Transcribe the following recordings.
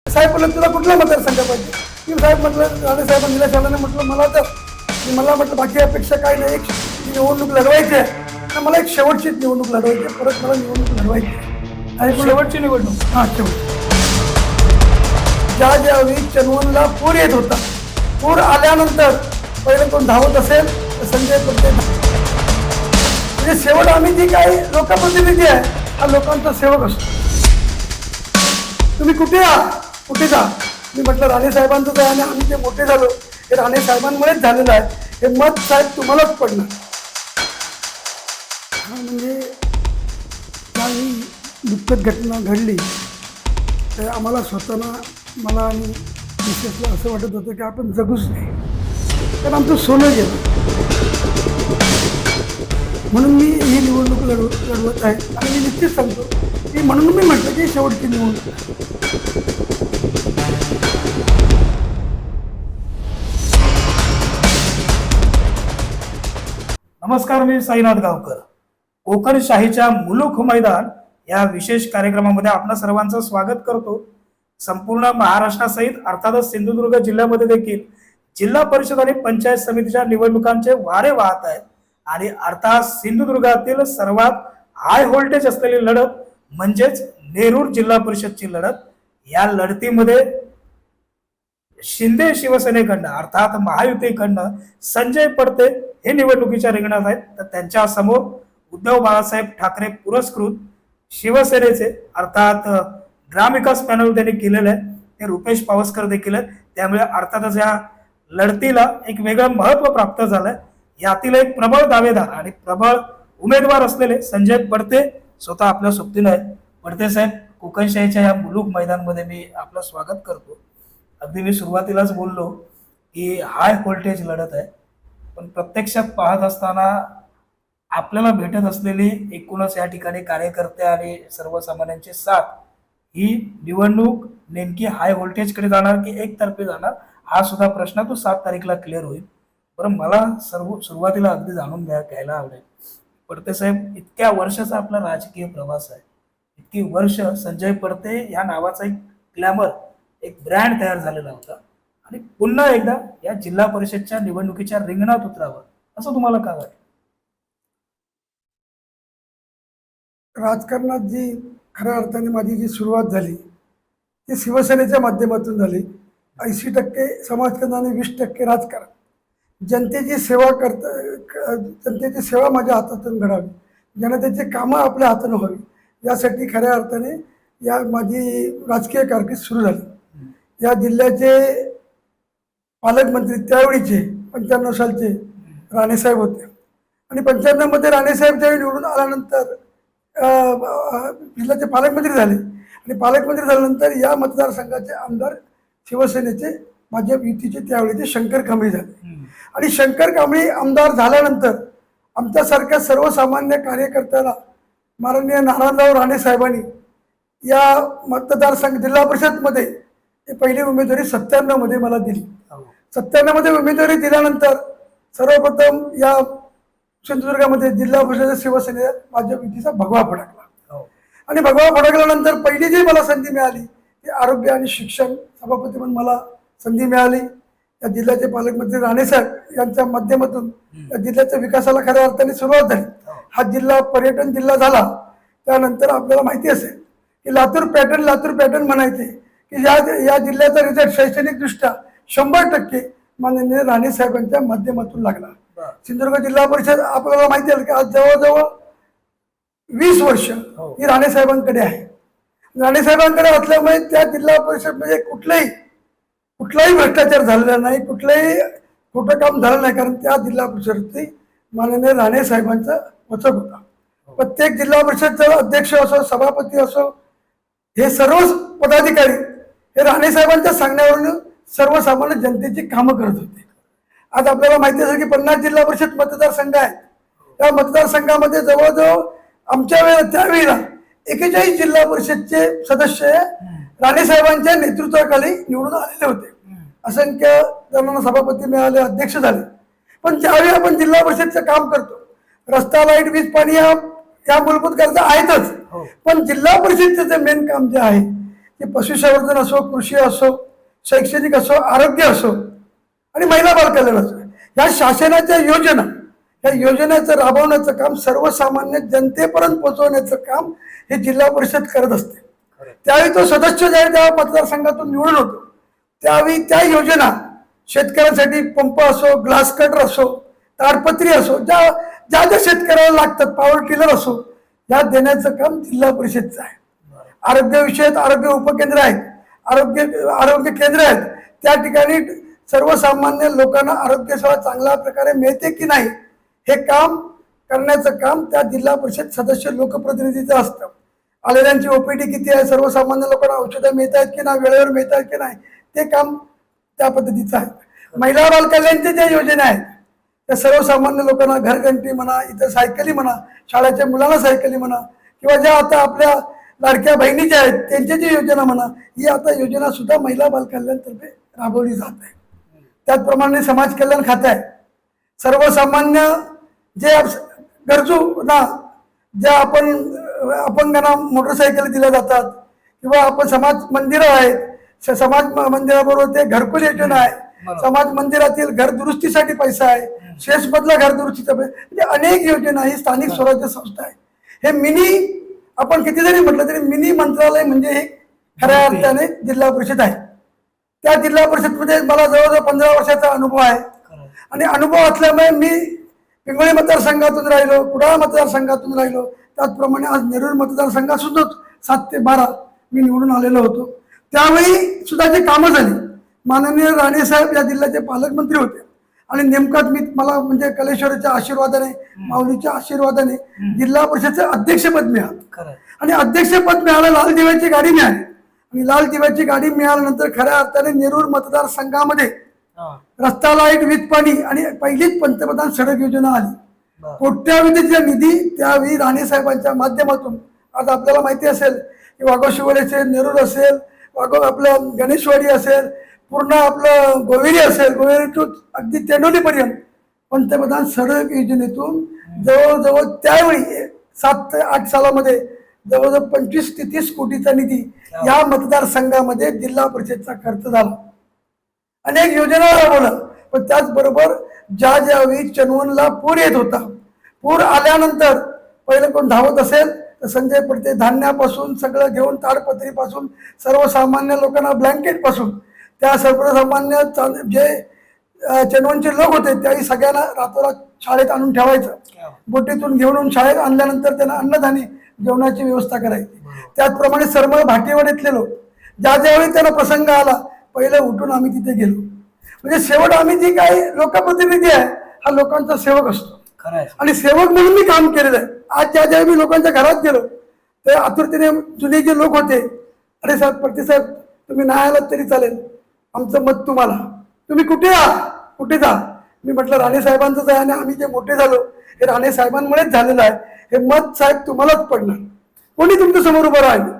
साहेब बोलले तुला कुठला मतदारसंघ पाहिजे. मी साहेब म्हटलं राणे साहेब निलेश राणे म्हटलं मला तर मला म्हटलं बाकी अपेक्षा काही नाही. एक निवडणूक लढवायची आहे, मला एक शेवटची निवडणूक लढवायची आहे, परत मला निवडणूक लढवायची आहे. आणि शेवटची निवडणूक. हां शेवट. ज्यावेळी चनवनला पूर येत होता, पूर आल्यानंतर पहिलं कोण धावत असेल तर संजय पडते. म्हणजे शेवट आम्ही जी काही लोकप्रतिनिधी आहे हा लोकांचा सेवक असतो. तुम्ही कुठे आहात कुठे जा. मी म्हटलं राणे साहेबांचंच आहे आणि आम्ही जे मोठे झालो हे राणे साहेबांमुळेच झालेलं आहे. हे मत साहेब तुम्हालाच पडणार. म्हणजे काही दुःखद घटना घडली तर आम्हाला स्वतःला मला आणि मिसेसला असं वाटत होतं की आपण जगूच नाही, कारण आमचं सोनं गेलं. म्हणून मी ही निवडणूक लढवत आहे आणि मी निश्चित सांगतो की म्हणून मी म्हटलं की शेवटची निवडणूक. नमस्कार, मी साईनाथ गावकर. कोकण शाहीच्या मुलूक मैदान या विशेष कार्यक्रमामध्ये आपणा सर्वांचं स्वागत करतो. संपूर्ण महाराष्ट्रासहित अर्थातच सिंधुदुर्ग जिल्ह्यामध्ये देखील जिल्हा परिषद आणि पंचायत समितीच्या निवडणुकांचे वारे वाहत आहेत आणि अर्थात सिंधुदुर्गातील सर्वात हाय व्होल्टेज असलेली लढत म्हणजेच नेरूर जिल्हा परिषदची लढत. या लढतीमध्ये शिंदे शिवसेनेकडनं अर्थात महायुतीकडनं संजय पडते हे निवडणुकीच्या रिंगणात आहेत. तर त्यांच्या समोर उद्धव बाळासाहेब ठाकरे पुरस्कृत शिवसेनेचे अर्थात ग्रामविकास पॅनल त्यांनी केलेलं आहे, ते रुपेश पावसकर देखील आहेत. त्यामुळे अर्थातच या लढतीला एक वेगळं महत्व प्राप्त झालंय. यातील एक प्रबळ दावेदार आणि प्रबळ उमेदवार असलेले संजय पडते स्वतः आपल्या सोबतीनं आहेत. पडते साहेब, कोकणशाहीच्या या मुलूक मैदानमध्ये मी आपलं स्वागत करतो. अगदी मी सुरुवातीलाच बोललो की हाय व्होल्टेज लढत आहे, पण प्रत्यक्षात पाहत असताना आपल्याला भेटत असलेली एकूणच या ठिकाणी कार्यकर्ते आणि सर्वसामान्यांची साथ, ही निवडणूक नेमकी हाय व्होल्टेजकडे जाणार की एकतर्फी जाणार हा सुद्धा प्रश्न तो 7 तारीखला क्लिअर होईल. बरं, मला सुरुवातीला अगदी जाणून घ्यायला आवडेल, पडते साहेब, इतक्या वर्षाचा आपला राजकीय प्रवास आहे, इतकी वर्ष संजय पडते या नावाचा एक ग्लॅमर, एक ब्रँड तयार झालेला होता आणि पुन्हा एकदा या जिल्हा परिषदच्या निवडणुकीच्या रिंगणात उतरावं असं तुम्हाला काय वाटतं? राजकारणात जी खऱ्या अर्थाने माझी जी सुरुवात झाली ती शिवसेनेच्या माध्यमातून झाली. 80% समाजकारण आणि 20% राजकारण. जनतेची सेवा माझ्या हातातून घडावी, जनतेची कामं आपल्या हाताने व्हावी, यासाठी खऱ्या अर्थाने या माझी राजकीय कारकीर्द सुरू झाली. या जिल्ह्याचे पालकमंत्री त्यावेळीचे 95 सालचे राणेसाहेब होते आणि 95मध्ये राणेसाहेब ज्यावेळी निवडून आल्यानंतर जिल्ह्याचे पालकमंत्री झाले आणि पालकमंत्री झाल्यानंतर या मतदारसंघाचे आमदार शिवसेनेचे माझ्या युतीचे त्यावेळेचे शंकर कांबळे झाले. आणि शंकर कांबळे आमदार झाल्यानंतर आमच्यासारख्या सर्वसामान्य कार्यकर्त्याला माननीय नारायणराव राणे साहेबांनी या मतदारसंघ जिल्हा परिषदमध्ये पहिली उमेदवारी 97मध्ये मला दिली. 97मध्ये उमेदवारी दिल्यानंतर सर्वप्रथम या सिंधुदुर्गामध्ये जिल्हा परिषद शिवसेनेत माझ्या युतीचा भगवा फडकला आणि भगवा फडकल्यानंतर पहिली जी मला संधी मिळाली ती आरोग्य आणि शिक्षण सभापती म्हणून मला संधी मिळाली. या जिल्ह्याचे पालकमंत्री राणेसाहेब यांच्या माध्यमातून या जिल्ह्याच्या विकासाला खऱ्या अर्थाने सुरुवात झाली. हा जिल्हा पर्यटन जिल्हा झाला. त्यानंतर आपल्याला माहिती असेल की लातूर पॅटर्न म्हणायचे की या जिल्ह्याचा रिझल्ट शैक्षणिकदृष्ट्या 100% माननीय राणे साहेबांच्या माध्यमातून लागला. सिंधुदुर्ग जिल्हा परिषद आपल्याला माहिती आहे की आज जवळजवळ 20 वर्ष ही राणे साहेबांकडे आहे. राणे साहेबांकडे असल्यामुळे त्या जिल्हा परिषद म्हणजे कुठलाही भ्रष्टाचार झालेला नाही, कुठलंही खोटं काम झालं नाही, कारण त्या जिल्हा परिषदची माननीय राणे साहेबांचा वचक होता. प्रत्येक जिल्हा परिषदचा अध्यक्ष असो, सभापती असो, हे सर्व पदाधिकारी हे राणे साहेबांच्या सांगण्यावरून सर्वसामान्य जनतेची कामं करत होते. आज आपल्याला माहिती असेल की 50 जिल्हा परिषद मतदारसंघ आहेत. त्या मतदारसंघामध्ये जवळजवळ आमच्या त्यावेळेला 41 जिल्हा परिषदचे सदस्य राणे साहेबांच्या नेतृत्वाखाली निवडून आलेले होते. असंख्य जणांना सभापती मिळाले, अध्यक्ष झाले. पण ज्यावेळी आपण जिल्हा परिषदचं काम करतो, रस्ता, लाईट, वीज, पाणी या मूलभूत गरजा आहेतच, पण जिल्हा परिषदचं जे मेन काम जे आहे की पशुसंवर्धन असो, कृषी असो, शैक्षणिक असो, आरोग्य असो आणि महिला बालकल्याण असो, या शासनाच्या योजना, या योजनेचं राबवण्याचं काम, सर्वसामान्य जनतेपर्यंत पोहोचवण्याचं काम हे जिल्हा परिषद करत असते. त्यावेळी तो सदस्य ज्यावेळी त्या मतदारसंघातून निवडून होतो त्यावेळी त्या योजना शेतकऱ्यांसाठी पंप असो, ग्लास कटर असो, ताडपत्री असो, ज्या ज्या ज्या शेतकऱ्याला लागतात, पॉवर टिलर असो, या देण्याचं काम जिल्हा परिषदचं आहे. आरोग्य विषयात आरोग्य उपकेंद्र आहेत, आरोग्य केंद्र आहेत, त्या ठिकाणी सर्वसामान्य लोकांना आरोग्य सेवा चांगल्या प्रकारे मिळते की नाही हे काम करण्याचं काम त्या जिल्हा परिषद सदस्य लोकप्रतिनिधीचं असतं. आलेल्यांची ओपीडी किती आहे, सर्वसामान्य लोकांना औषधं मिळत आहेत की नाही, वेळेवर मिळत आहेत की नाही, ते काम त्या पद्धतीचं आहे. महिला बालकल्याणच्या ज्या योजना आहेत त्या सर्वसामान्य लोकांना घरघंटी म्हणा, इतर सायकली म्हणा, शाळेच्या मुलांना सायकली म्हणा, किंवा ज्या आता आपल्या लाडक्या बहिणी ज्या आहेत त्यांच्या जी योजना म्हणा, ही आता योजना सुद्धा महिला बालकल्याणतर्फे राबवली जात आहे. त्याचप्रमाणे समाज कल्याण खातं आहे. सर्वसामान्य जे गरजूंना, ज्या अपंगांना मोटरसायकल दिल्या जातात, किंवा आपण समाज मंदिरं आहेत, समाज मंदिराबरोबर ते घरकुल योजना आहे, समाज मंदिरातील घर दुरुस्तीसाठी पैसा आहे, शेषमधला घर दुरुस्तीचा पैसा, म्हणजे अनेक योजना ही स्थानिक स्वराज्य संस्था आहे. हे मिनी, आपण किती जरी म्हटलं तरी मिनी मंत्रालय म्हणजे हे खऱ्या अर्थाने जिल्हा परिषद आहे. त्या जिल्हा परिषदमध्ये मला जवळजवळ 15 वर्षाचा अनुभव आहे. आणि अनुभव असल्यामुळे मी पिंगळी मतदारसंघातून राहिलो, कुडाळ मतदारसंघातून राहिलो, त्याचप्रमाणे आज नेरूर मतदारसंघातून 7 ते 12 मी निवडून आलेलो होतो. त्यावेळी सुद्धा जी कामं झाली, माननीय राणेसाहेब या जिल्ह्याचे पालकमंत्री होते आणि नेमकं मला म्हणजे कलेश्वराच्या आशीर्वादाने, माऊलीच्या आशीर्वादाने जिल्हा परिषदचं अध्यक्षपद मिळालं. आणि अध्यक्षपद मिळालं, लाल दिव्याची गाडी मिळाली. आणि लाल दिव्याची गाडी मिळाल्यानंतर खऱ्या अर्थाने नेरूर मतदारसंघामध्ये रस्ता, लाईट, वीज, पाणी आणि पहिलीच पंतप्रधान सडक योजना आली. कोट्यावधीचा निधी त्यावेळी राणेसाहेबांच्या माध्यमातून, आज आपल्याला माहिती असेल की वाघोशिवळे असेल, नेरूर असेल, आपलं गणेशवाडी असेल, पूर्ण आपलं गोवेरी असेल, गोवेरी टू अगदी तेंडोलीपर्यंत पंतप्रधान सडक योजनेतून जवळजवळ त्यावेळी 7 ते 8 सालामध्ये जवळजवळ 25 ते 30 कोटीचा निधी या मतदारसंघामध्ये जिल्हा परिषदचा खर्च झाला. अनेक योजना राबवल्या. पण त्याचबरोबर ज्यावेळी चनवणला पूर येत होता, पूर आल्यानंतर पहिलं कोण धावत असेल तर संजय पडते, धान्यापासून सगळं घेऊन, ताडपत्रीपासून, सर्वसामान्य लोकांना ब्लँकेटपासून, त्या सर्वसामान्य जे चनवणचे लोक होते त्याही सगळ्यांना रातोरात शाळेत आणून ठेवायचं. बोटीतून घेऊन शाळेत आणल्यानंतर त्यांना अन्नधान्य, जेवणाची व्यवस्था करायची. त्याचप्रमाणे सरमळ भाटीवाडीतले लोक, ज्यावेळी त्यांना प्रसंग आला पहिलं उठून आम्ही तिथे गेलो. म्हणजे शेवट आम्ही जी काही लोकप्रतिनिधी आहे हा लोकांचा सेवक असतो. आणि सेवक म्हणून मी काम केलेलं आहे. आज ज्यावेळी मी लोकांच्या घरात गेलो ते आतुरतेने जुने जे लोक होते, अरे साहेब, प्रतिसाहेब तुम्ही नाही आलात तरी चालेल, आमचं मत तुम्हाला, तुम्ही कुठे कुठे जा. मी म्हटलं राणेसाहेबांचंच आहे आणि आम्ही जे मोठे झालो हे राणेसाहेबांमुळेच झालेलं आहे. हे मत साहेब तुम्हालाच पडणार. कोणी तुमच्या समोर उभं राहिलं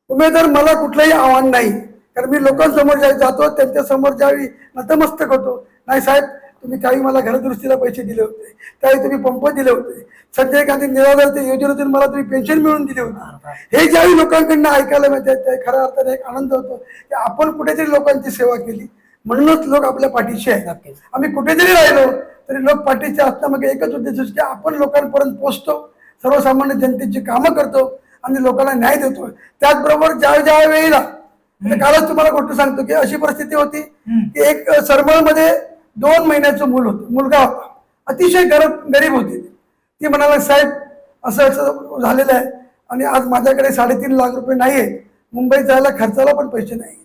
तुम्ही, तर मला कुठलंही आव्हान नाही. कारण मी लोकांसमोर जातो, त्यांच्या समोर ज्यावेळी नतमस्तक होतो, नाही साहेब तुम्ही त्यावेळी मला घरदुरुस्तीला पैसे दिले होते, त्यावेळी तुम्ही पंप दिले होते, संजय गांधी निराधार योजनेतून मला तुम्ही पेन्शन मिळवून दिली होती, हे ज्यावेळी लोकांकडनं ऐकायला मिळते त्या खऱ्या अर्थाने एक आनंद होतो की आपण कुठेतरी लोकांची सेवा केली म्हणूनच लोक आपल्या पाठीशी आहेत. आम्ही कुठेतरी राहिलो तरी लोक पाठीशी असण्यामागे एकच उद्देश असतो की आपण लोकांपर्यंत पोहोचतो, सर्वसामान्य जनतेची कामं करतो आणि लोकांना न्याय देतो. त्याचबरोबर ज्या वेळेला कालच तुम्हाला गोष्ट सांगतो की अशी परिस्थिती होती की एक सरमळमध्ये 2 महिन्याचं मुलगा होता, अतिशय गरीब होती. ती म्हणाला साहेब असं असं झालेलं आहे आणि आज माझ्याकडे 3.5 लाख रुपये नाही आहेत, मुंबईत जायला खर्चाला पण पैसे नाही.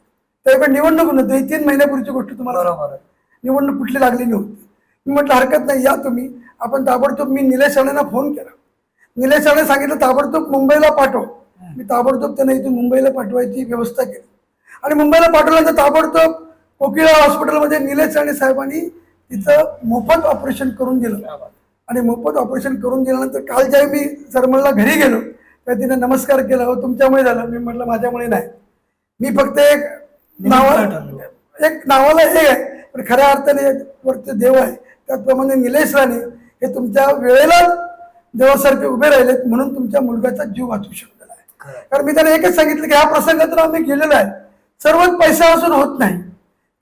त्याकडे निवडणूक नव्हती, 3 महिन्यापूर्वीची गोष्ट तुम्हाला, निवडणूक कुठली लागली नव्हती. मी म्हटलं हरकत नाही, या तुम्ही. आपण ताबडतोब, मी निलेश राणेंना फोन केला. निलेश राणे सांगितलं ताबडतोब मुंबईला पाठव. मी ताबडतोब त्यांना इथून मुंबईला पाठवायची व्यवस्था केली आणि मुंबईला पाठवल्यानंतर ताबडतोब कोकिळा हॉस्पिटलमध्ये निलेश राणे साहेबांनी तिथं मोफत ऑपरेशन करून दिलं. आणि मोफत ऑपरेशन करून दिल्यानंतर काल ज्यावेळी मी सरमळला घरी गेलो त्या तिने नमस्कार केला, हो तुमच्यामुळे झालं. मी म्हटलं माझ्यामुळे नाही, मी फक्त एक नावाला हे आहे, पण खऱ्या अर्थाने वरचे देव आहे. त्याचप्रमाणे निलेश राणे हे तुमच्या वेळेला देवासारखे उभे राहिलेत म्हणून तुमच्या मुलगाचा जीव वाचू शकलेला आहे. खरं. कारण मी त्यांना एकच सांगितलं की हा प्रसंगातून आम्ही गेलेलो आहे. सर्वच पैसा असून होत नाही.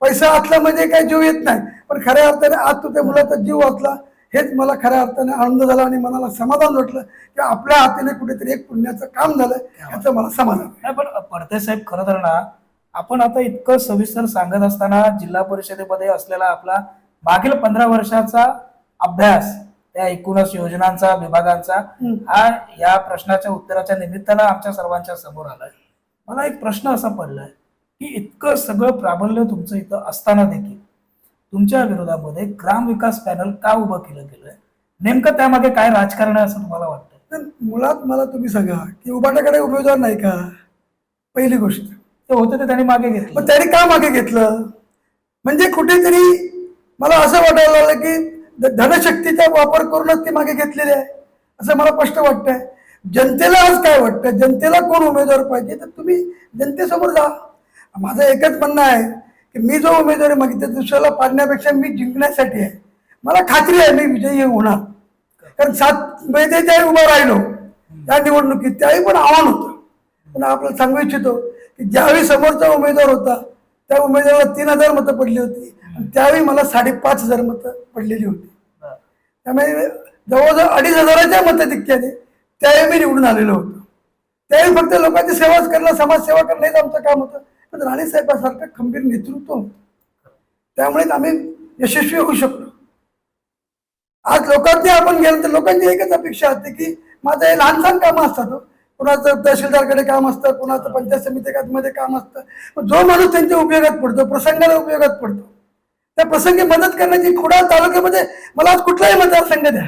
पैसा असला म्हणजे काही जीव येत नाही, पण खऱ्या अर्थाने आज तो त्या मुलाचा जीव वाचला हेच मला खऱ्या अर्थाने आनंद झाला आणि मनाला समाधान वाटलं की आपल्या हातीने कुठेतरी एक पुण्याचं काम झालं याचं मला समाधान. नाही पण पडते साहेब, खरं तर ना आपण आता इतकं सविस्तर सांगत असताना जिल्हा परिषदेमध्ये असलेला आपला मागील 15 वर्षाचा अभ्यास, त्या एकूणच योजनांचा, विभागांचा, हा या प्रश्नाच्या उत्तराच्या निमित्तानं आमच्या सर्वांच्या समोर आलाय. मला एक प्रश्न असा पडलाय की इतकं सगळं प्राबल्य तुमचं इथं असताना देखील तुमच्या विरोधामध्ये ग्रामविकास पॅनल का उभं केलं गेलंय? नेमकं त्यामागे काय राजकारण आहे असं तुम्हाला वाटतं? तर मुळात मला तुम्ही सांगा की उभाटाकडे उमेदवार नाही का? पहिली गोष्ट ते होते ते त्यांनी मागे घेतलं. मग त्यांनी का मागे घेतलं? म्हणजे कुठेतरी मला असं वाटायला लागलं की धनशक्तीचा वापर करूनच ते मागे घेतलेले आहे असं मला स्पष्ट वाटतंय. जनतेला आज काय वाटतं, जनतेला कोण उमेदवार पाहिजे तर तुम्ही जनतेसमोर जा. माझं एकच म्हणणं आहे की मी जो उमेदवारी मागितला दुसऱ्याला पाडण्यापेक्षा मी जिंकण्यासाठी आहे. मला खात्री आहे मी विजयी होणार, कारण 7 महिने ज्यावेळी उभा राहिलो त्या निवडणुकीत त्यावेळी पण आव्हान होतं. पण आपल्याला सांगू इच्छितो की ज्यावेळी समोरचा उमेदवार होता त्या उमेदवाराला 3000 मतं पडली होती आणि त्यावेळी मला 5500 मतं पडलेली होती. त्यामुळे जवळजवळ 2500च्या मताधिक्याने त्यावेळी मी निवडून आलेलो होतो. त्यावेळी फक्त लोकांची सेवाच करणं, समाजसेवा करणं हेच आमचं काम होतं. पण राणेसाहेबांसारखं खंबीर नेतृत्व होतं, त्यामुळेच आम्ही यशस्वी होऊ शकलो. आज लोकांनी आपण गेलो तर लोकांची एकच अपेक्षा असते की माझं हे लहान लहान कामं असतात. कुणाचं तहसीलदारकडे काम असतं, कुणाचं पंचायत समितीमध्ये काम असतं. जो माणूस त्यांच्या उपयोगात पडतो, प्रसंगाला उपयोगात पडतो, त्या प्रसंगी मदत करण्याची कुडाळ तालुक्यामध्ये मला आज कुठलाही मतदारसंघ द्या.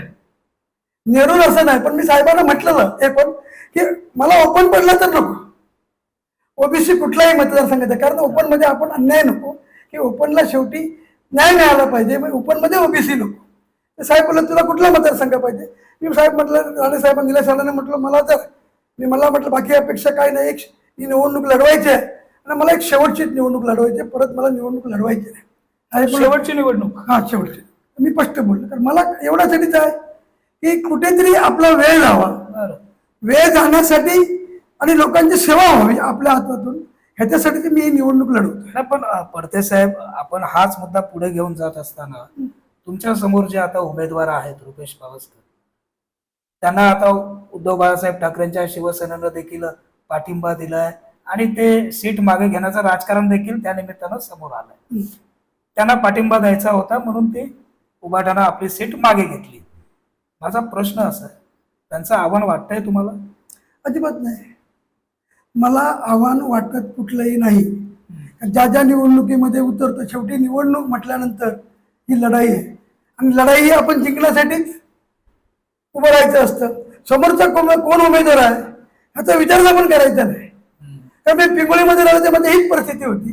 नेरूर असं नाही, पण मी साहेबांना म्हटलेलं हे पण की मला ओपन पडलं तर नको, ओबीसी कुठलाही मतदारसंघ द्या. कारण ओपन मध्ये आपण अन्याय नको की ओपनला शेवटी न्याय मिळाला पाहिजे. मग ओपन मध्ये ओबीसी नको. साहेब बोलले तुला कुठला मतदारसंघ पाहिजे? मी साहेब म्हटलं, राणे साहेबांनी, निलेश राणे म्हटलं मला तर मला म्हटलं बाकी अपेक्षा काही नाही, एक ही निवडणूक लढवायची आहे आणि मला एक शेवटची निवडणूक लढवायची आहे, परत मला निवडणूक लढवायची नाही. शेवटची निवडणूक? हा शेवटची. मी स्पष्ट बोललो. तर मला एवढ्यासाठीच आहे की कुठेतरी आपला वेळ जावा, वेळ जाण्यासाठी आणि लोकांची सेवा व्हावी आपल्या हातातून, ह्याच्यासाठी मी ही निवडणूक लढवतो. नाही पण पडते साहेब, आपण हाच मुद्दा पुढे घेऊन जात असताना तुमच्या समोर जे आता उमेदवार आहेत रुपेश पावसकर, त्यांना आता उद्धव बाळासाहेब ठाकरेंच्या शिवसेनेनं देखील पाठिंबा दिलाय आणि ते सीट मागे घेण्याचं राजकारण देखील त्या निमित्तानं समोर आलंय. त्यांना पाठिंबा द्यायचा होता म्हणून ते उभाटानं आपली सीट मागे घेतली. माझा प्रश्न असा आहे, त्यांचं आव्हान वाटतंय तुम्हाला? अजिबात नाही, मला आव्हान वाटत कुठलंही नाही. ज्या ज्या निवडणुकीमध्ये उतरतो, शेवटी निवडणूक म्हटल्यानंतर ही लढाई आहे आणि लढाई ही आपण जिंकण्यासाठीच उभं राहायचं असतं. समोरचा कोण उमेदवार आहे ह्याचा विचार आपण करायचा नाही. त्यामुळे पिंगोळीमध्ये राहिल्यामध्ये हीच परिस्थिती होती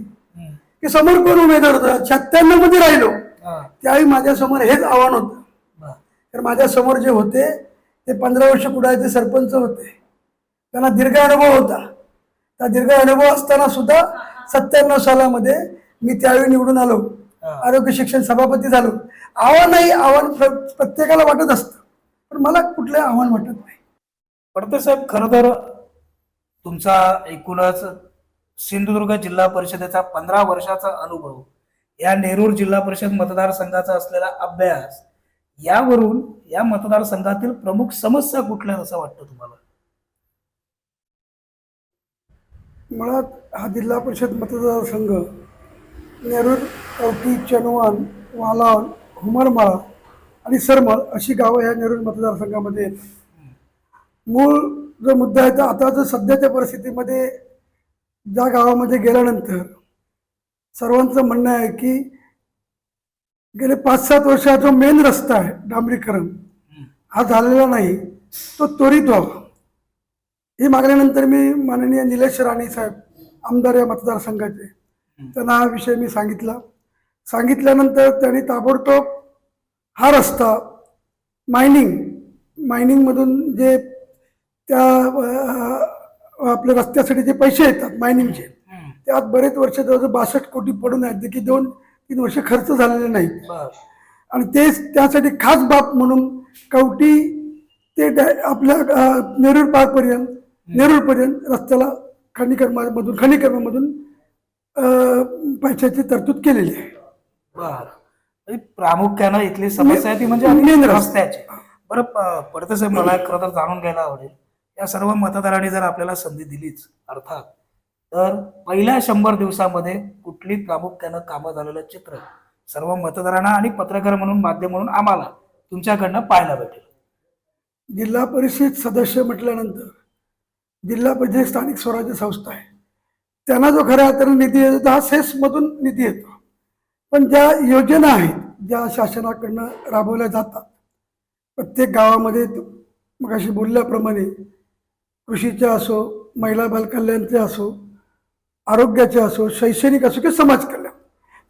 की समोर कोण उमेदवार होता. 96 मध्ये राहिलो त्यावेळी माझ्यासमोर हेच आव्हान होतं. तर माझ्या समोर जे होते ते 15 वर्ष कुडाळचे सरपंच होते, त्यांना दीर्घ अनुभव होता. त्या दीर्घ अनुभव असताना सुद्धा 97 सालामध्ये मी त्यावेळी निवडून आलो, आरोग्य शिक्षण सभापती झालो. आव्हान प्रत्येकाला वाटत असतं, पण मला कुठलंही आव्हान वाटत नाही. पडते साहेब, खरं तर तुमचा एकूणच सिंधुदुर्ग जिल्हा परिषदेचा 15 वर्षाचा अनुभव, या नेरूर जिल्हा परिषद मतदारसंघाचा असलेला अभ्यास, यावरून या मतदारसंघातील प्रमुख समस्या कुठल्या असं वाटतं तुम्हाला? मुळात हा जिल्हा परिषद मतदारसंघ नेरूर, कवठी, चनवान, वालावल, हुमरमाळा आणि सरमळ अशी गावं या नेरूर मतदारसंघामध्ये येतात. मूळ जो मुद्दा आहे तर आता जो सध्याच्या परिस्थितीमध्ये ज्या गावामध्ये गेल्यानंतर सर्वांचं म्हणणं आहे की गेले 5-7 वर्षात जो मेन रस्ता आहे डांबरीकरण हा झालेला नाही, तो त्वरित व्हावा. ही मागण्यानंतर मी माननीय निलेश राणे साहेब आमदार या मतदारसंघाचे, त्यांना हा विषय मी सांगितल्यानंतर त्यांनी ताबडतोब हा रस्ता मायनिंगमधून जे त्या आपल्या रस्त्यासाठी जे पैसे येतात मायनिंगचे, त्यात बरेच वर्ष जवळजवळ 62 कोटी पडून आहेत, की 2-3 वर्ष खर्च झालेले नाहीत. आणि तेच त्यासाठी खास बाब म्हणून कवठी ते आपल्या नेरूर पार्कपर्यंत नेरूळपर्यंत रस्त्याला खनिकर्मामधून पैशाची तरतूद केलेली आहे. बर, म्हणजे प्रामुख्यानं इथली समस्या आहे ती म्हणजे मेन रस्ता. रस्त्याची. बरं, पडते साहेब, मला खरं तर जाणून घ्यायला आवडेल, या सर्व मतदारांनी जर आपल्याला संधी दिलीच अर्थात, तर पहिल्या 100 दिवसामध्ये कुठली प्रामुख्यानं कामं झालेलं चित्र सर्व मतदारांना आणि पत्रकार म्हणून, माध्यम म्हणून आम्हाला तुमच्याकडनं पाहायला भेटेल? जिल्हा परिषद सदस्य म्हटल्यानंतर जिल्हा परिषद स्थानिक स्वराज्य संस्था आहे, त्यांना जो खऱ्या अर्थाने निधी येतो तो हा सेसमधून निधी येतो. पण ज्या योजना आहेत ज्या शासनाकडनं राबवल्या जातात प्रत्येक गावामध्ये, मगाशी बोलल्याप्रमाणे कृषीचे असो, महिला बालकल्याणचे असो, आरोग्याचे असो, शैक्षणिक असो किंवा समाज कल्याण,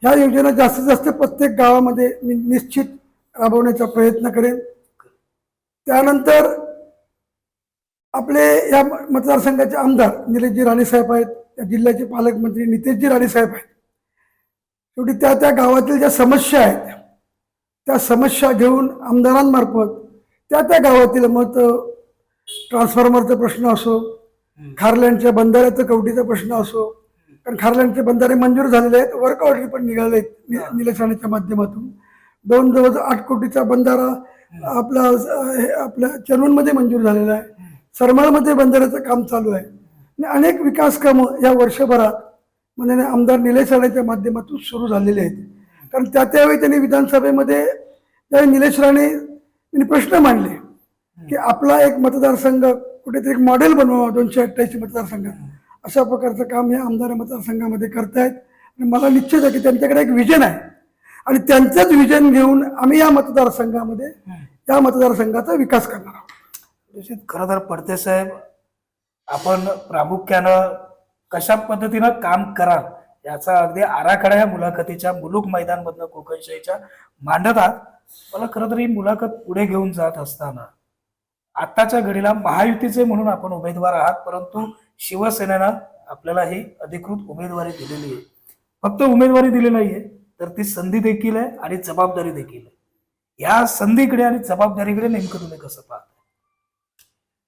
ह्या योजना जास्तीत जास्त प्रत्येक गावामध्ये मी निश्चित राबवण्याचा प्रयत्न करेन. त्यानंतर आपले या मतदारसंघाचे आमदार निलेशजी राणेसाहेब आहेत, या जिल्ह्याचे पालकमंत्री नितेशजी राणेसाहेब आहेत. शेवटी त्या त्या गावातील ज्या समस्या आहेत त्या समस्या घेऊन आमदारांमार्फत त्या त्या गावातील मत, ट्रान्सफॉर्मरचा प्रश्न असो, खारल्यांच्या बंधाऱ्याचा कवटीचा प्रश्न असो, कारण खारल्यांचे बंधारे मंजूर झालेले आहेत, वर्क ऑर्डर पण निघाले आहेत निलेश राणेच्या माध्यमातून. 2.8 कोटीचा बंधारा आपल्या चनवणमध्ये मंजूर झालेला आहे. सरमाळमध्ये बंधाऱ्याचं काम चालू आहे आणि अनेक विकास कामं या वर्षभरात म्हणजे आमदार निलेश राणेच्या माध्यमातून सुरू झालेले आहेत. कारण त्यावेळी त्यांनी विधानसभेमध्ये त्यावेळी निलेश राणे यांनी प्रश्न मांडले की आपला एक मतदारसंघ कुठेतरी एक मॉडेल बनवावा 288 मतदारसंघात, अशा प्रकारचं काम हे आमदार मतदारसंघामध्ये करतायत. आणि मला निश्चित आहे की त्यांच्याकडे एक विजन आहे आणि त्यांचंच विजन घेऊन आम्ही या मतदारसंघाचा विकास करणार आहोत. निश्चित. खरं तर पडते साहेब, आपण प्रामुख्यानं कशा पद्धतीनं काम कराल याचा अगदी आराखडा या मुलाखतीच्या मुलुक मैदानमधनं कोकणशाहीच्या मांडत आहात. मला खरं तर ही मुलाखत पुढे घेऊन जात असताना आताच्या घडीला महायुतीचे म्हणून आपण उमेदवार आहात, परंतु शिवसेनेनं आपल्याला ही अधिकृत उमेदवारी दिलेली आहे. फक्त उमेदवारी दिली नाहीये तर ती संधी देखील आहे आणि जबाबदारी देखील आहे. या संधीकडे आणि जबाबदारीकडे नेमकं तुम्ही कसं पाहता?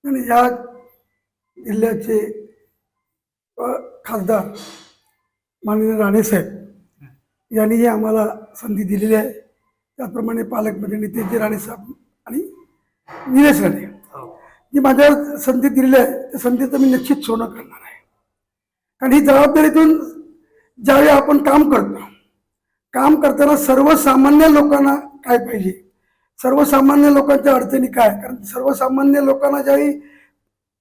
आणि या जिल्ह्याचे खासदार माननीय राणेसाहेब यांनीही आम्हाला संधी दिलेली आहे. त्याचप्रमाणे पालकमंत्री नितेशजी राणेसाहेब आणि निलेश राणे जी माझ्यावर संधी दिलेली आहे त्या संधीचं मी निश्चित सोनं करणार आहे. कारण ही जबाबदारीतून ज्यावेळी आपण काम करताना सर्वसामान्य लोकांना काय पाहिजे, सर्वसामान्य लोकांच्या अडचणी काय, कारण सर्वसामान्य लोकांना ज्यावेळी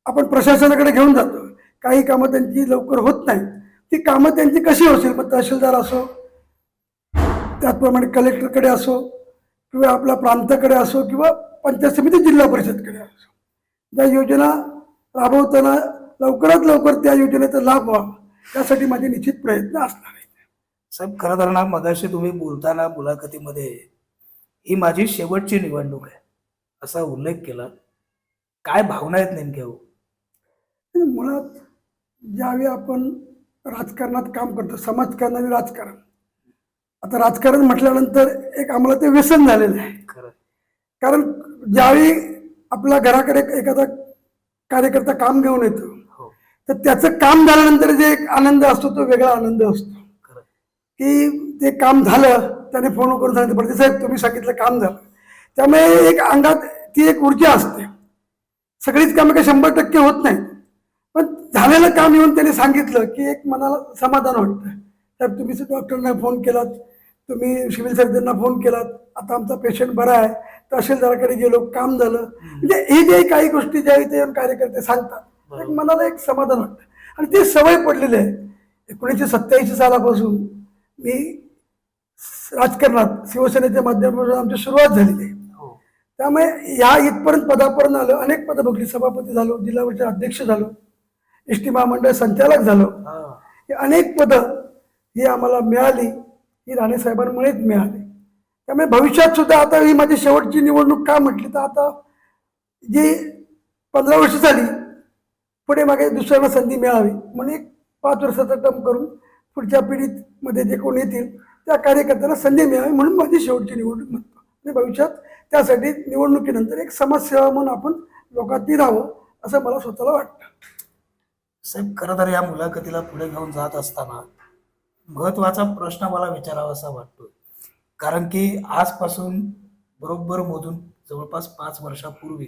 आपण प्रशासनाकडे घेऊन जातो काही कामं त्यांची लवकर होत नाही, ती कामं त्यांची कशी होतील, मग तहसीलदार असो, त्याचप्रमाणे कलेक्टरकडे असो किंवा आपल्या प्रांताकडे असो किंवा पंचायत समिती जिल्हा परिषदकडे असो, ज्या योजना राबवताना लवकरात लवकर त्या योजनेचा लाभ व्हावा त्यासाठी माझे निश्चित प्रयत्न असणार आहेत. साहेब, खरं तर ना मगाशी तुम्ही बोलताना मुलाखतीमध्ये ही माझी शेवटची निवडणूक आहे असा उल्लेख केला. काय भावना आहेत नेमक्या? मुळात ज्यावेळी आपण राजकारणात काम करतो, समाजकारण आणि राजकारण, आता राजकारण म्हटल्यानंतर एक आम्हाला ते व्यसन झालेलं आहे. कारण ज्यावेळी आपल्या घराकडे एखादा कार्यकर्ता काम घेऊन येतो तर त्याचं काम झाल्यानंतर जे एक आनंद असतो तो वेगळा आनंद असतो की ते काम झालं, त्याने फोन करून सांगितलं पडते साहेब तुम्ही सांगितलं काम झालं, त्यामुळे एक अंगात ती एक ऊर्जा असते. सगळीच कामं काही 100% होत नाही, पण झालेलं काम येऊन त्याने सांगितलं की एक मनाला समाधान वाटतं. साहेब तुम्ही डॉक्टरना फोन केलात, तुम्ही सिव्हिल सर्जनना फोन केलात, आता आमचा पेशंट बरा आहे, तहसीलदाराकडे गेलो काम झालं. म्हणजे हे जे काही गोष्टी ज्या इथे कार्यकर्ते सांगतात एक मनाला एक समाधान वाटतं आणि ती सवय पडलेली आहे. 1987 सालापासून मी राजकारणात शिवसेनेच्या माध्यमातून आमची सुरुवात झालेली आहे. त्यामुळे या इथपर्यंत पदापर्यंत आलो, अनेक पदं बघली, सभापती झालो, जिल्हा परिषद अध्यक्ष झालो, एस टी महामंडळ संचालक झालो. ही अनेक पदं ही आम्हाला मिळाली ही राणेसाहेबांमुळेच मिळाली. त्यामुळे भविष्यात सुद्धा आता ही माझी शेवटची निवडणूक का म्हटली तर आता जी 15 वर्ष झाली पुढे मागे दुसऱ्यांना संधी मिळावी म्हणून एक 5 वर्षाचा टर्म करून पुढच्या पिढीमध्ये जे कोण येतील त्या कार्यकर्त्यांना संधी मिळावी म्हणून माझी शेवटची निवडणूक म्हणतो. आणि भविष्यात त्यासाठी निवडणुकीनंतर एक समाजसेवा म्हणून आपण लोकांनी राहावं असं मला स्वतःला वाटतं. साहेब, खरं तर या मुलाखतीला पुढे घेऊन जात असताना महत्वाचा प्रश्न मला विचारावासा वाटतो. कारण की आजपासून बरोबर मोजून जवळपास 5 वर्षापूर्वी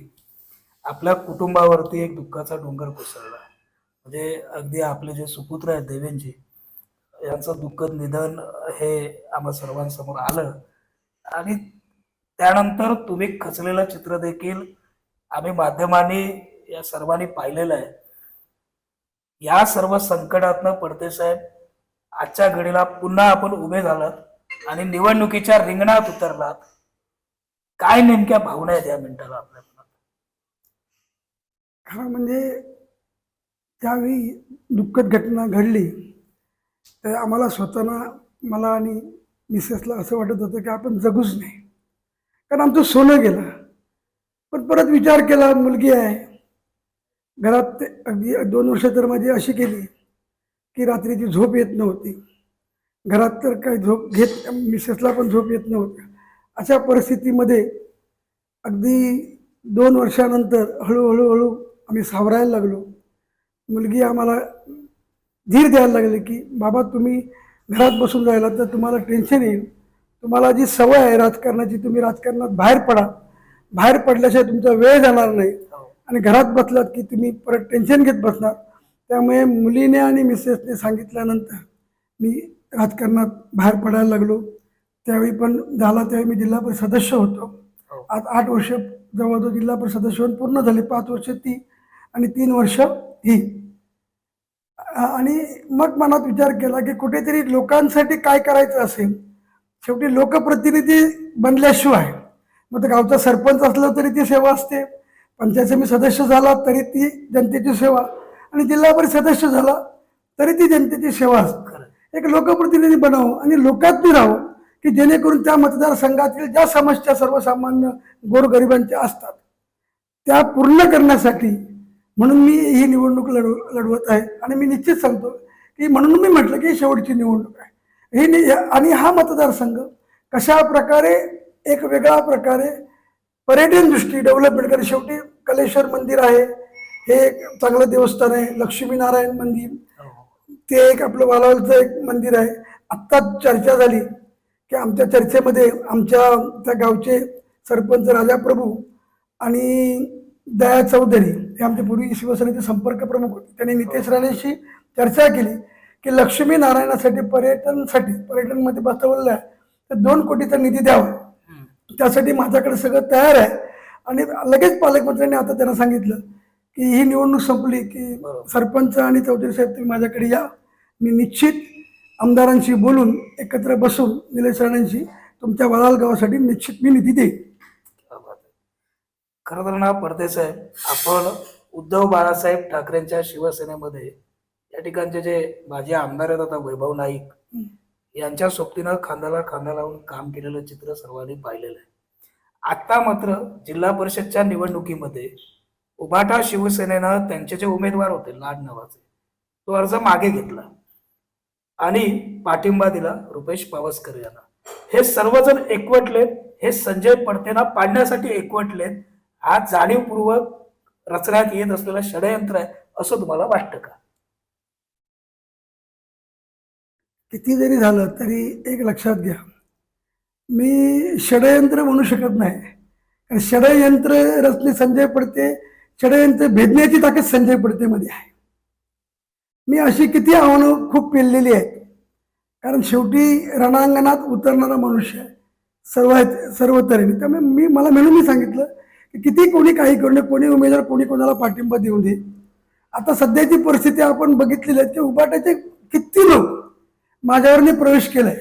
आपल्या कुटुंबावरती एक दुःखाचा डोंगर कोसळला. म्हणजे अगदी आपले जे सुपुत्र आहेत देवेंजी यांचं दुःखद निधन हे आम्हा सर्वांसमोर आलं. आणि त्यानंतर तुम्ही खचलेलं चित्र देखील आम्ही माध्यमांनी या सर्वांनी पाहिलेलं आहे. या सर्व संकटातनं पडते साहेब आजच्या घडीला पुन्हा आपण उभे झालात आणि निवडणुकीच्या रिंगणात उतरलात. काय नेमक्या भावना आहेत या मिनिटाला आपल्या मनात? खरं म्हणजे त्यावेळी दुःखद घटना घडली तर आम्हाला स्वतःला, मला आणि मिसेसला असं वाटत होतं की आपण जगूच नाही, कारण आमचं सोनं गेलं. पण परत विचार केला, मुलगी आहे घरात, अगदी 2 वर्ष तर माझी अशी केली की रात्रीची झोप येत नव्हती. घरात तर काही झोप घेत, मिसेसला पण झोप येत नव्हती. अशा परिस्थितीमध्ये अगदी 2 वर्षानंतर हळूहळू आम्ही सावरायला लागलो. मुलगी आम्हाला धीर द्यायला लागली की बाबा तुम्ही घरात बसून राहिला तर तुम्हाला टेन्शन येईल, तुम्हाला जी सवय आहे राजकारणाची, तुम्ही राजकारणात बाहेर पडा, बाहेर पडल्याशिवाय तुमचा वेळ जाणार नाही, आणि घरात बसलात की तुम्ही परत टेन्शन घेत बसणार. त्यामुळे मुलीने आणि मिसेसने सांगितल्यानंतर मी राजकारणात बाहेर पडायला लागलो. त्यावेळी पण झाला, त्यावेळी मी जिल्हा परिषद सदस्य होतो. आज 8 वर्ष जवळजवळ जिल्हा परिषद सदस्य होऊन पूर्ण झाले. 5 वर्ष ती आणि 3 वर्ष ही. आणि मग मनात विचार केला की कुठेतरी लोकांसाठी काय करायचं असेल. शेवटी लोकप्रतिनिधी बनल्याशिवाय, मग तर गावचा सरपंच असला तरी ती सेवा असते, पंचायत समिती सदस्य झाला तरी ती जनतेची सेवा, आणि जिल्हा परिषद सदस्य झाला तरी ती जनतेची सेवा असते. एक लोकप्रतिनिधी बनावं आणि लोकात बी राहावं की जेणेकरून त्या मतदारसंघातील ज्या समस्या सर्वसामान्य गोरगरिबांच्या असतात त्या पूर्ण करण्यासाठी म्हणून मी ही निवडणूक लढवत आहे. आणि मी निश्चित सांगतो की म्हणून मी म्हटलं की शेवटची निवडणूक आहे ही. आणि हा मतदारसंघ कशा प्रकारे एक वेगळ्या प्रकारे पर्यटन दृष्टी डेव्हलपमेंट करे. शेवटी कलेश्वर मंदिर आहे, हे एक चांगलं देवस्थान आहे. लक्ष्मीनारायण मंदिर, ते एक आपलं वालावलचं एक मंदिर आहे. आत्ताच चर्चा झाली की आमच्या चर्चेमध्ये आमच्या त्या गावचे सरपंच राजा प्रभू आणि दया चौधरी हे आमचे पूर्वी शिवसेनेचे संपर्क प्रमुख होते. त्यांनी नितेश राणेशी चर्चा केली की लक्ष्मीनारायणासाठी पर्यटनमध्ये बसवलेलं आहे तर 2 कोटीचा निधी द्यावा. त्यासाठी माझ्याकडे सगळं तयार आहे. आणि लगेच पालकमंत्र्यांनी आता त्यांना सांगितलं की ही निवडणूक संपली की सरपंच आणि चौधरी साहेब तुम्ही माझ्याकडे या, मी निश्चित आमदारांशी बोलून एकत्र बसून निलेश राणेंशी तुमच्या वडाल गावासाठी निश्चित मी निधी देईन. खरं तर ना पडते साहेब, आपण उद्धव बाळासाहेब ठाकरेंच्या शिवसेनेमध्ये या ठिकाणचे जे माजी आमदार आहेत आता वैभव नाईक यांच्या सोबतीनं खांद्याला खांदा लावून काम केलेलं चित्र सर्वांनी पाहिलेलं आहे. आता मात्र जिल्हा परिषदच्या निवडणुकीमध्ये उभाटा शिवसेनेनं त्यांचे जे उमेदवार होते लाड नावाचे, तो अर्ज मागे घेतला आणि पाठिंबा दिला रुपेश पावसकर यांना. हे सर्वजण एकवटलेत, हे संजय पडतेना पाडण्यासाठी एकवटलेत. हा जाणीवपूर्वक रचण्यात येत असलेलं षडयंत्र आहे असं तुम्हाला वाटतं का? किती जरी झालं तरी एक लक्षात घ्या, मी षडयंत्र म्हणू शकत नाही. कारण षडयंत्र रचणे संजय पडते, षडयंत्र भेदण्याची ताकद संजय पडतेमध्ये आहे. मी अशी किती आव्हानं खूप पेललेली आहेत. कारण शेवटी रणांगणात उतरणारा मनुष्य आहे सर्व तऱ्हेने. त्यामुळे मला म्हणून मी सांगितलं की किती कोणी काही करू नये, कोणी उमेदवार कोणी कोणाला पाठिंबा देऊ दे. आता सध्याची परिस्थिती आपण बघितलेली आहे की उभाटाचे किती लोक माझ्यावरने प्रवेश केलाय.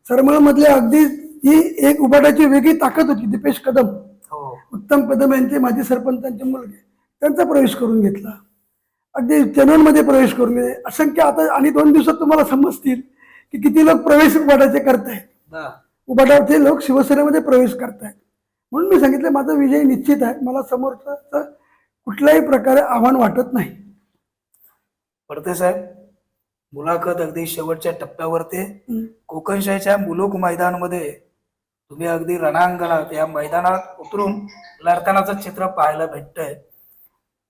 सरमळमधले अगदी ही एक उभाटाची वेगळी ताकद होती. दीपेश कदम, उत्तम कदम यांचे माजी सरपंचांचे मुलगे, त्यांचा प्रवेश करून घेतला. अगदी चॅनलमध्ये प्रवेश करून घेतले. असंख्य आता आणि 2 दिवसात तुम्हाला समजतील की किती लोक प्रवेश उभाटाचे करतायत. उभाटाचे लोक शिवसेनेमध्ये प्रवेश करतायत. म्हणून मी सांगितलं माझा विजय निश्चित आहे. मला समोरचं कुठल्याही प्रकारे आव्हान वाटत नाही. पडते साहेब, मुलाखत अगदी शेवटच्या टप्प्यावरती. कोकणशाहीच्या मुलुक मैदानामध्ये तुम्ही अगदी रणांगणात या मैदानात उतरून लढतानाचं चित्र पाहायला भेटतंय.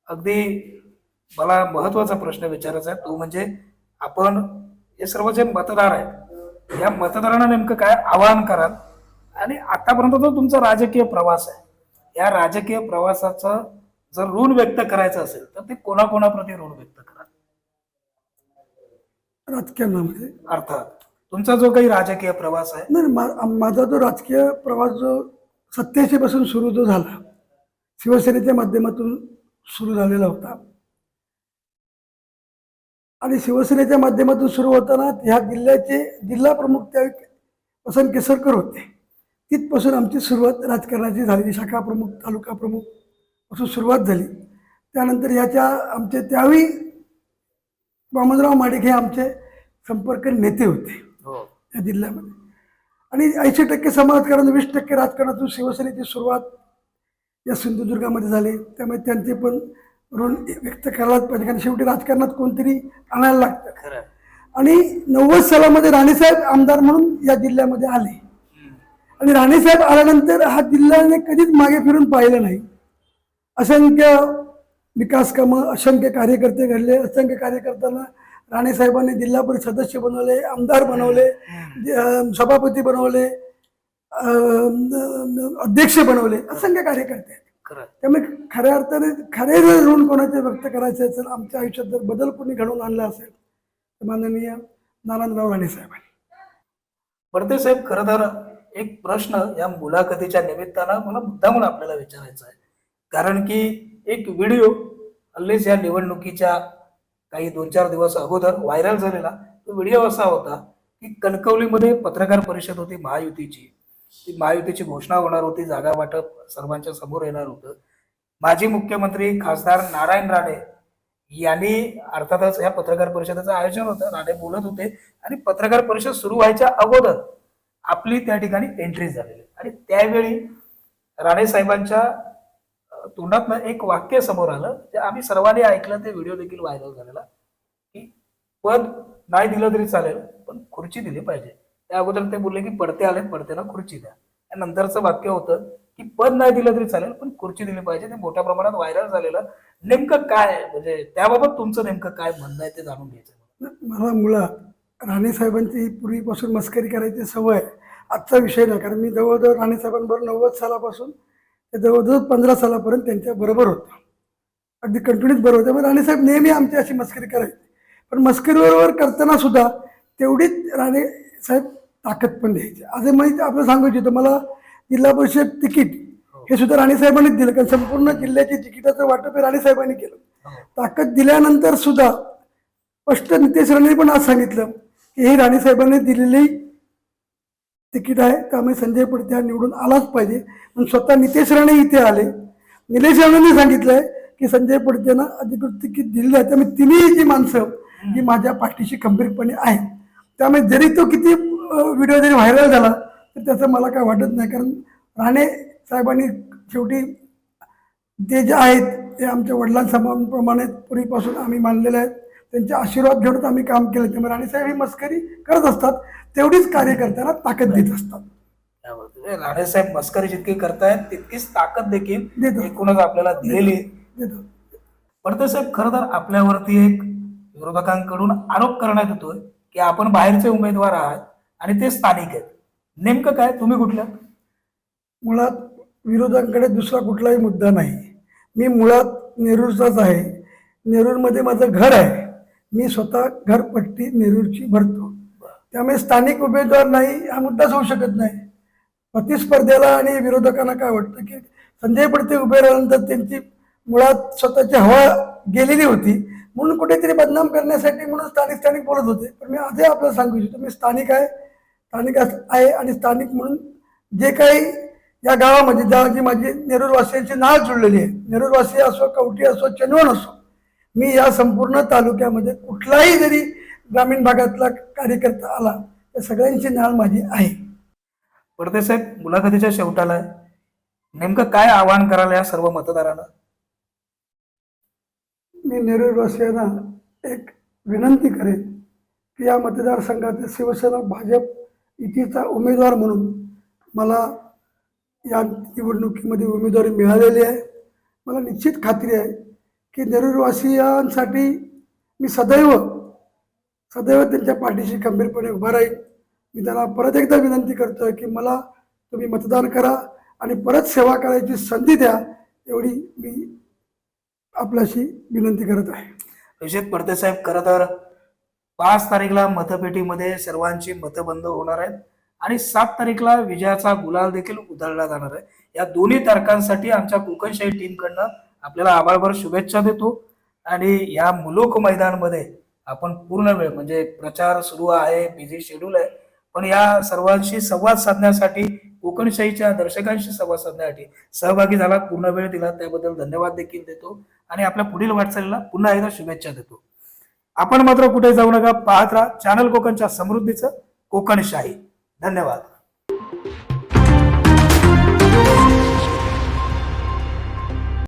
अगदी मला महत्वाचा प्रश्न विचारायचा आहे तो म्हणजे आपण हे सर्व जे मतदार आहेत या मतदारांना नेमकं काय आवाहन कराल आणि आतापर्यंत जो तुमचा राजकीय प्रवास आहे या राजकीय प्रवासाचा जर ऋण व्यक्त करायचं असेल तर ते कोणाकोणाप्रती ऋण व्यक्त कराल? राजकारणामध्ये अर्थात तुमचा जो काही राजकीय प्रवास आहे नाही, माझा जो राजकीय प्रवास जो 87 पासून सुरू जो झाला, शिवसेनेच्या माध्यमातून सुरू झालेला होता आणि शिवसेनेच्या माध्यमातून सुरू होताना ह्या जिल्ह्याचे जिल्हा प्रमुख त्या वसंत केसरकर होते. तिथपासून आमची सुरुवात राजकारणाची झालेली, शाखा प्रमुख, तालुका प्रमुख पासून सुरुवात झाली. त्यानंतर ह्याच्या आमचे त्यावेळी वामनराव माडिक हे आमचे संपर्क नेते होते हो या जिल्ह्यामध्ये आणि 80% समाजकारण, 20% राजकारणातून शिवसेनेची सुरुवात या सिंधुदुर्गामध्ये झाली. त्यामुळे त्यांचे पण ऋण व्यक्त करायलाच पाहिजे, कारण शेवटी राजकारणात कोणतरी आणायला लागतं. खरं आणि 90 सालामध्ये राणेसाहेब आमदार म्हणून या जिल्ह्यामध्ये आले आणि राणेसाहेब आल्यानंतर हा जिल्ह्याने कधीच मागे फिरून पाहिलं नाही. असंख्य विकास कामं, असंख्य कार्यकर्ते घडले. असंख्य कार्यकर्त्यांना राणेसाहेबांनी जिल्हा परिषद सदस्य बनवले, आमदार बनवले, सभापती बनवले, अध्यक्ष बनवले, असंख्य कार्यकर्ते आहेत. खरं त्यामुळे खऱ्या अर्थाने खरे जर ऋण कोणाचे व्यक्त करायचे असेल, आमच्या आयुष्यात जर बदल कोणी घडवून आणला असेल तर माननीय नारायणराव राणेसाहेबांनी. पडते साहेब, खरं तर एक प्रश्न या मुलाखतीच्या निमित्तानं मला मुद्दामून आपल्याला विचारायचा आहे, कारण की एक व्हिडिओ हल्लीच या निवडणुकीच्या काही 2-4 दिवस अगोदर व्हायरल झालेला. तो व्हिडिओ असा होता की कणकवलीमध्ये पत्रकार परिषद होती महायुतीची. ती महायुतीची घोषणा होणार होती, जागा वाटप सर्वांच्या समोर येणार होतं. माजी मुख्यमंत्री खासदार नारायण राणे यांनी अर्थातच या पत्रकार परिषदेचं आयोजन होतं. राणे बोलत होते आणि पत्रकार परिषद सुरू व्हायच्या अगोदर आपली त्या ठिकाणी एंट्री झालेली आणि त्यावेळी राणे साहेबांच्या तोंडातनं एक वाक्य समोर आलं, जे आम्ही सर्वांनी ऐकलं. ते व्हिडिओ देखील व्हायरल झालेला की पद नाही दिलं तरी चालेल पण खुर्ची दिली पाहिजे. त्या अगोदर ते बोलले की पडते आले, पडतेला खुर्ची द्या. नंतरचं वाक्य होतं की पद नाही दिलं तरी चालेल पण खुर्ची दिली पाहिजे. ते मोठ्या प्रमाणात व्हायरल झालेलं. नेमकं काय म्हणजे त्याबाबत तुमचं नेमकं काय म्हणणं आहे ते जाणून घ्यायचं. मला मुळात राणेसाहेबांची पूर्वीपासून मस्करी करायची सवय आजचा विषय नाही, कारण मी जवळजवळ राणेसाहेबांबरोबर 90 सालापासून ते जवळजवळ 15 सालापर्यंत त्यांच्या बरोबर होतो, अगदी कंटिन्यूच बरोबर. त्यामुळे राणेसाहेब नेहमी आमची अशी मस्करी करायचे. पण मस्करीबरोबर करताना सुद्धा तेवढीच राणेसाहेब ताकद पण द्यायचे. आज माहिती आपलं सांगायचं होतं, मला जिल्हा परिषद तिकीट हे सुद्धा राणेसाहेबांनीच दिलं, कारण संपूर्ण जिल्ह्याची तिकिटाचं वाटप हे राणेसाहेबांनी केलं. ताकद दिल्यानंतर सुद्धा स्पष्ट नितेश राणे पण आज सांगितलं की हे राणेसाहेबांनी दिलेली तिकीट आहे, त्यामुळे संजय पडते हा निवडून आलाच पाहिजे. पण स्वतः नितेश राणे इथे आले. निलेश राणेंनी सांगितलंय की संजय पडतेना अधिकृत तिकीट दिलेलं आहे. त्यामुळे तिन्ही जी माणसं जी माझ्या पाठीशी खंबीरपणे आहेत. त्यामुळे जरी तो किती व्हिडिओ जरी व्हायरल झाला तर त्याचं मला काय वाटत नाही, कारण राणे साहेबांनी शेवटी ते जे आहेत ते आमच्या वडिलांप्रमाणे पूर्वीपासून आम्ही मानलेले आहेत. त्यांचे आशीर्वाद घेऊनच आम्ही काम केलं. त्यामुळे राणेसाहेब ही मस्करी करत असतात, तेवढीच कार्यकर्त्यांना ताकद देत असतात. राणेसाहेब मस्करी जितकी करतायत तितकीच ताकद देखील देतो. एकूणच आपल्याला दिलेली. पडते साहेब, खरं तर आपल्यावरती एक विरोधकांकडून आरोप करण्यात येतोय की आपण बाहेरचे उमेदवार आहात आणि ते स्थानिक आहेत. नेमकं काय, तुम्ही कुठल्या? मुळात विरोधांकडे दुसरा कुठलाही मुद्दा नाही. मी मुळात नेरूरचाच आहे. नेरूरमध्ये माझं घर आहे. मी स्वतः घरपट्टी नेरूरची भरतो. त्यामुळे स्थानिक उमेदवार नाही हा मुद्दाच होऊ शकत नाही. प्रतिस्पर्धेला आणि विरोधकांना काय वाटतं की संजय पडते उभे राहिल्यानंतर त्यांची मुळात स्वतःची हवा गेलेली होती, म्हणून कुठेतरी बदनाम करण्यासाठी म्हणून स्थानिक बोलत होते. पण मी आजही आपल्याला सांगू इच्छितो, मी स्थानिक आहे आणि स्थानिक म्हणून जे काही या गावामध्ये जी माझी नेरूरवासियांची नाळ जुळलेली आहे, नेरूरवासी असो, कवठी असो, चंदवड असो, मी या संपूर्ण तालुक्यामध्ये कुठलाही जरी ग्रामीण भागातला कार्यकर्ता आला तर सगळ्यांची नाळ माझी आहे. पडते साहेब, मुलाखतीच्या शेवटाला आहे. नेमकं काय आवाहन करायला या सर्व मतदारांना? मी नेरूरवासियांना एक विनंती करेन की या मतदारसंघातील शिवसेना भाजप युतीचा उमेदवार म्हणून मला या निवडणुकीमध्ये उमेदवारी मिळालेली आहे. मला निश्चित खात्री आहे की नेरूरवासियांसाठी मी सदैव त्यांच्या पाठीशी खंबीरपणे उभा राहील. मी त्यांना परत एकदा विनंती करतोय की मला तुम्ही मतदान करा आणि परत सेवा करायची संधी द्या, एवढी मी आपल्याशी विनंती करत आहे. ऋषित पडते साहेब, खरं तर 5 तारीखला मतपेटीमध्ये सर्वांची मतबंद होणार आहेत आणि 7 तारीखला विजयाचा गुलाल देखील उधळला जाणार आहे. या दोन्ही तारखांसाठी आमच्या कोकणशाही टीमकडनं आपल्याला आभारभर शुभेच्छा देतो. आणि या मुलुक मैदानमध्ये आपण पूर्ण वेळ, म्हणजे प्रचार सुरू आहे, बिझी शेड्यूल आहे, पण या सर्वांशी संवाद साधण्यासाठी, कोकणशाहीच्या दर्शकांशी संवाद साधण्यासाठी सहभागी झाला, पूर्ण वेळ दिला, त्याबद्दल धन्यवाद देखील देतो आणि आपल्या पुढील वाटचालीला पुन्हा एकदा शुभेच्छा देतो. आपण मात्र कुठे जाऊ नका, पाहत राहा चॅनल कोकणच्या समृद्धीचं कोकणशाही. धन्यवाद.